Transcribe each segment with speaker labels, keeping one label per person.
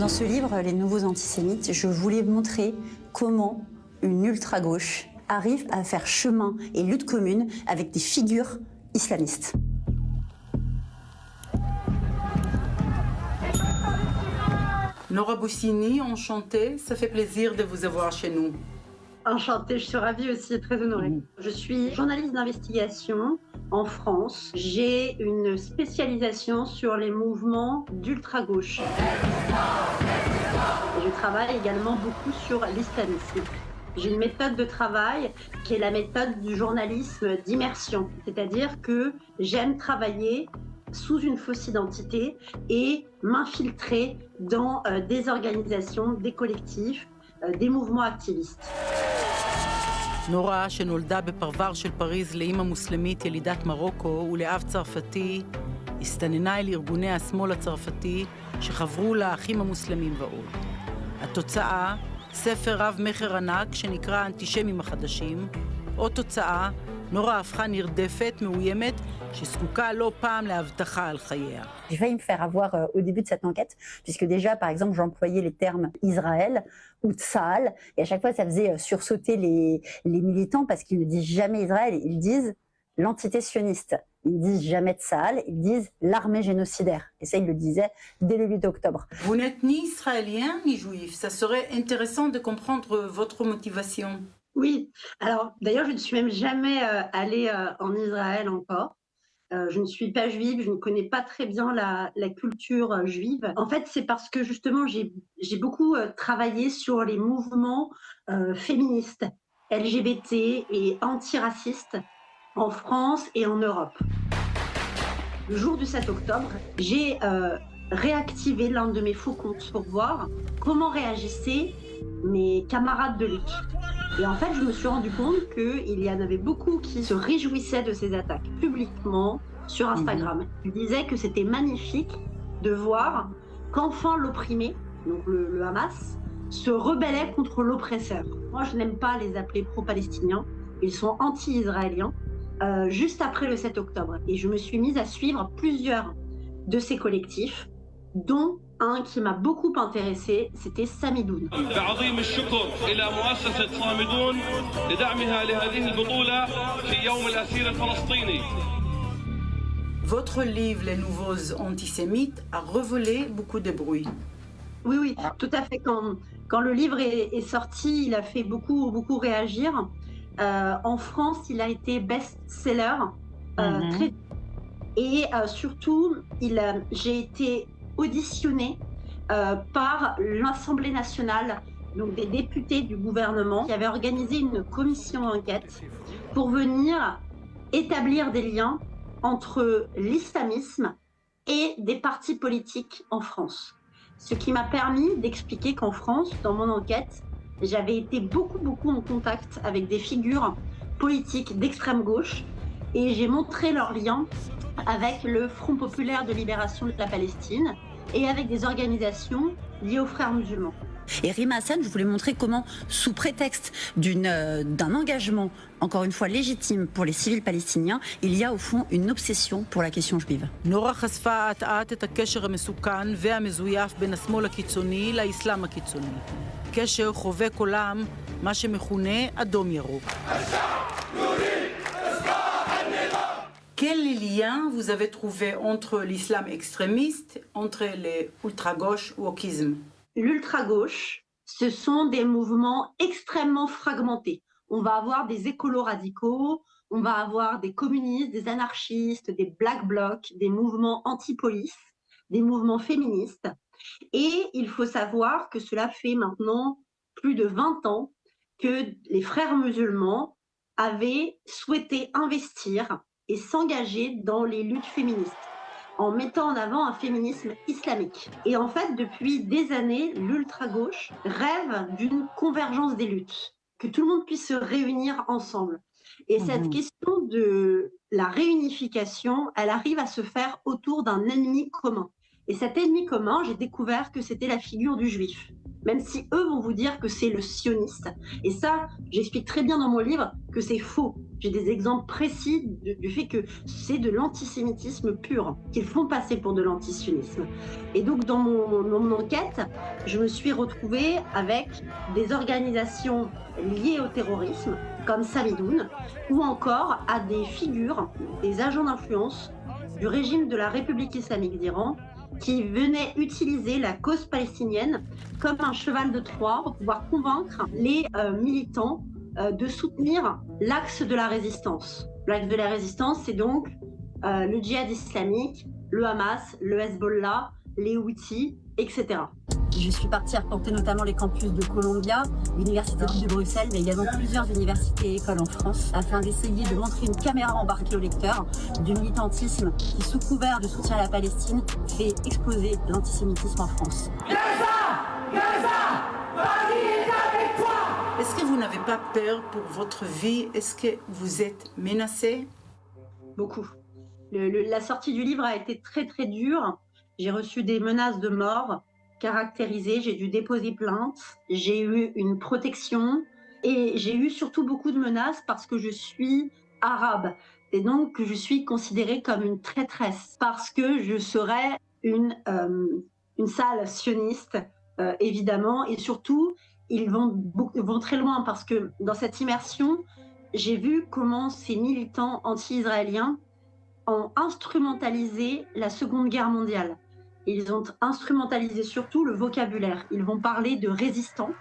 Speaker 1: Dans ce livre, Les Nouveaux Antisémites, je voulais montrer comment une ultra-gauche arrive à faire chemin et lutte commune avec des figures islamistes.
Speaker 2: Nora Boussini, enchantée, ça fait plaisir de vous avoir chez nous.
Speaker 3: Enchantée, je suis ravie aussi et très honorée. Je suis journaliste d'investigation en France. J'ai une spécialisation sur les mouvements d'ultra-gauche. Je travaille également beaucoup sur l'islamisme. J'ai une méthode de travail qui est la méthode du journalisme d'immersion, c'est-à-dire que j'aime travailler sous une fausse identité et m'infiltrer dans des organisations, des collectifs, des mouvements activistes.
Speaker 2: נורה, שנולדה בפרבר של פריז לאמא מוסלמית ילידת מרוקו ולאב צרפתי, הסתננה אל ארגוני השמאל הצרפתי שחברו לאחים המוסלמים ועוד. התוצאה, ספר רב מחר ענק שנקרא האנטישמים החדשים, עוד תוצאה, נורה הפכה נרדפת, מאוימת, שזקוקה לא פעם להבטחה על חייה.
Speaker 1: J'ai failli me faire avoir au début de cette enquête, puisque déjà, par exemple, j'employais les termes Israël ou Tsahal, et à chaque fois, ça faisait sursauter les militants parce qu'ils ne disent jamais Israël, ils disent l'entité sioniste. Ils ne disent jamais Tsahal, ils disent l'armée génocidaire. Et ça, ils le disaient dès le 8 octobre.
Speaker 2: Vous n'êtes ni israélien ni juif. Ça serait intéressant de comprendre votre motivation.
Speaker 3: Oui, alors d'ailleurs, je ne suis même jamais allée en Israël encore. Je ne suis pas juive, je ne connais pas très bien la culture juive. En fait, c'est parce que justement, j'ai beaucoup travaillé sur les mouvements féministes, LGBT et antiracistes en France et en Europe. Le jour du 7 octobre, j'ai réactivé l'un de mes faux comptes pour voir comment réagissaient mes camarades de lutte. Et en fait, je me suis rendu compte qu'il y en avait beaucoup qui se réjouissaient de ces attaques publiquement sur Instagram. Ils disaient que c'était magnifique de voir qu'enfin l'opprimé, donc le Hamas, se rebellait contre l'oppresseur. Moi, je n'aime pas les appeler pro-palestiniens, ils sont anti-israéliens, juste après le 7 octobre. Et je me suis mise à suivre plusieurs de ces collectifs, dont un qui m'a beaucoup intéressée, c'était Samidoun.
Speaker 2: Votre livre, Les Nouveaux Antisémites, a révélé beaucoup de bruit.
Speaker 3: Oui, tout à fait. Quand le livre est sorti, il a fait beaucoup réagir. En France, il a été best-seller. Et surtout, j'ai été auditionnée par l'Assemblée nationale, donc des députés du gouvernement, qui avaient organisé une commission d'enquête pour venir établir des liens entre l'islamisme et des partis politiques en France. Ce qui m'a permis d'expliquer qu'en France, dans mon enquête, j'avais été beaucoup en contact avec des figures politiques d'extrême gauche et j'ai montré leurs liens avec le Front populaire de libération de la Palestine et avec des organisations liées aux frères musulmans.
Speaker 1: Et Rima Hassan, je voulais montrer comment, sous prétexte d'un engagement, encore une fois légitime pour les civils palestiniens, il y a au fond une obsession pour la question juive.
Speaker 2: נורה חשפה אט-אט את הקשר המסוכן והמזויף בין השמאל הקיצוני לאסלאם הקיצוני. קשר חובק עולם, מה שמכונה אדום ירוק. Quel lien vous avez trouvé entre l'islam extrémiste, entre les ultra-gauche ou wokisme?
Speaker 3: L'ultra-gauche, ce sont des mouvements extrêmement fragmentés. On va avoir des écolos radicaux, on va avoir des communistes, des anarchistes, des black blocs, des mouvements anti-police, des mouvements féministes. Et il faut savoir que cela fait maintenant plus de 20 ans que les frères musulmans avaient souhaité investir et s'engager dans les luttes féministes, en mettant en avant un féminisme islamique. Et en fait, depuis des années, l'ultra-gauche rêve d'une convergence des luttes, que tout le monde puisse se réunir ensemble. Et cette question de la réunification, elle arrive à se faire autour d'un ennemi commun. Et cet ennemi commun, j'ai découvert que c'était la figure du juif. Même si eux vont vous dire que c'est le sioniste. Et ça, j'explique très bien dans mon livre que c'est faux. J'ai des exemples précis du fait que c'est de l'antisémitisme pur, qu'ils font passer pour de l'antisionisme. Et donc, dans mon enquête, je me suis retrouvée avec des organisations liées au terrorisme, comme Samidoun, ou encore à des figures, des agents d'influence du régime de la République islamique d'Iran, qui venaient utiliser la cause palestinienne comme un cheval de Troie pour pouvoir convaincre les militants de soutenir l'axe de la résistance. L'axe de la résistance, c'est donc le djihad islamique, le Hamas, le Hezbollah, les Houthis, etc.
Speaker 1: Je suis partie arpenter notamment les campus de Columbia, l'université de Bruxelles, mais également plusieurs universités et écoles en France, afin d'essayer de montrer une caméra embarquée au lecteur du militantisme qui, sous couvert de soutien à la Palestine, fait exploser l'antisémitisme en France.
Speaker 2: Est-ce que vous n'avez pas peur pour votre vie? Est-ce que vous êtes menacée?
Speaker 3: Beaucoup. La sortie du livre a été très très dure. J'ai reçu des menaces de mort caractérisées, j'ai dû déposer plainte, j'ai eu une protection et j'ai eu surtout beaucoup de menaces parce que je suis arabe et donc je suis considérée comme une traîtresse parce que je serais une sale sioniste, évidemment, et surtout ils vont très loin parce que dans cette immersion, j'ai vu comment ces militants anti-israéliens ont instrumentalisé la Seconde Guerre mondiale. Ils ont instrumentalisé surtout le vocabulaire. Ils vont parler de résistants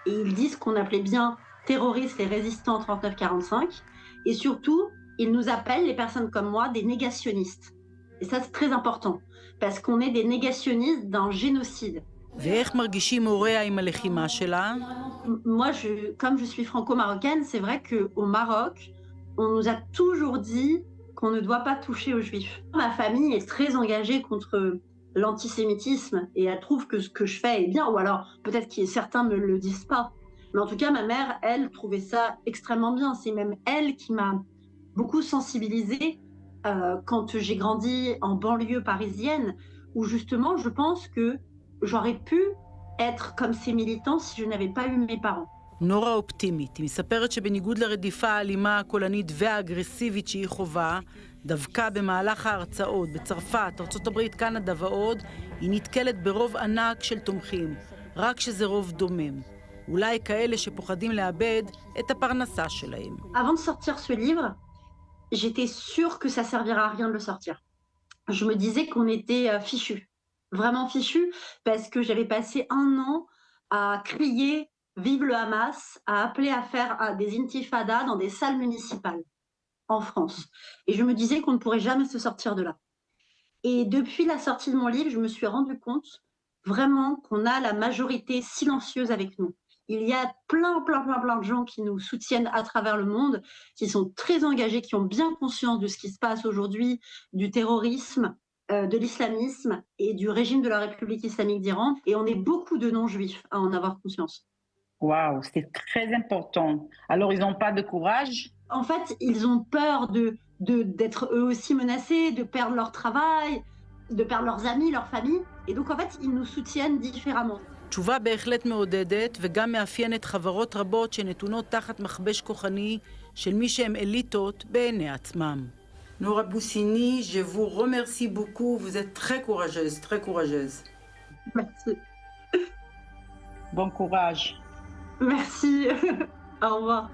Speaker 3: et ils disent qu'on appelait bien terroristes et résistants en 39-45. Et surtout, ils nous appellent, les personnes comme moi, des négationnistes. Et ça, c'est très important parce qu'on est des négationnistes d'un génocide.
Speaker 2: ואיך מרגישים הוריה עם הלחימה שלה?
Speaker 3: Moi, comme je suis franco-marocaine, c'est vrai qu'au Maroc, on nous a toujours dit qu'on ne doit pas toucher aux juifs. Ma famille est très engagée contre l'antisémitisme et elle trouve que ce que je fais est bien, ou alors peut-être que certains ne me le disent pas. Mais en tout cas, ma mère, elle, trouvait ça extrêmement bien. C'est même elle qui m'a beaucoup sensibilisée quand j'ai grandi en banlieue parisienne, où justement, je pense que j'aurais pu être comme ces militants si je n'avais pas eu mes parents.
Speaker 2: נורה אופטימית. היא מספרת שבניגוד לרדיפה האלימה, הקולנית והאגרסיבית שהיא חובה, דווקא במהלך ההרצאות בצרפת, ארצות הברית, קנדה ועוד, היא נתקלת ברוב ענק של תומכים, רק שזה רוב דומם. אולי כאלה שפוחדים לאבד את הפרנסה שלהם.
Speaker 3: Avant de sortir ce livre, j'étais sûre que ça servira à rien de le sortir. Je me disais qu'on était fichus, vraiment fichus, parce que j'avais passé 1 an à crier vive le Hamas, à appeler à faire des intifadas dans des salles municipales en France. Et je me disais qu'on ne pourrait jamais se sortir de là. Et depuis la sortie de mon livre, je me suis rendu compte vraiment qu'on a la majorité silencieuse avec nous. Il y a plein de gens qui nous soutiennent à travers le monde, qui sont très engagés, qui ont bien conscience de ce qui se passe aujourd'hui, du terrorisme, de l'islamisme et du régime de la République islamique d'Iran. Et on est beaucoup de non-juifs à en avoir conscience.
Speaker 4: Waouh, c'est très important. Alors, ils n'ont pas de courage?
Speaker 3: En fait, ils ont peur d'être eux aussi menacés, de perdre leur travail, de perdre leurs amis, leur famille. Et donc, en fait, ils nous soutiennent différemment.
Speaker 2: תשובה בהחלט מעודדת וגם מאפיינת חברות רבות שנתונות תחת מכבש כוחני של מי שהם אליטות בעיני עצמם. נורה בוסיני, je vous remercie beaucoup, vous êtes très courageuse, très courageuse.
Speaker 3: Merci.
Speaker 4: Bon courage.
Speaker 3: Merci. Au revoir.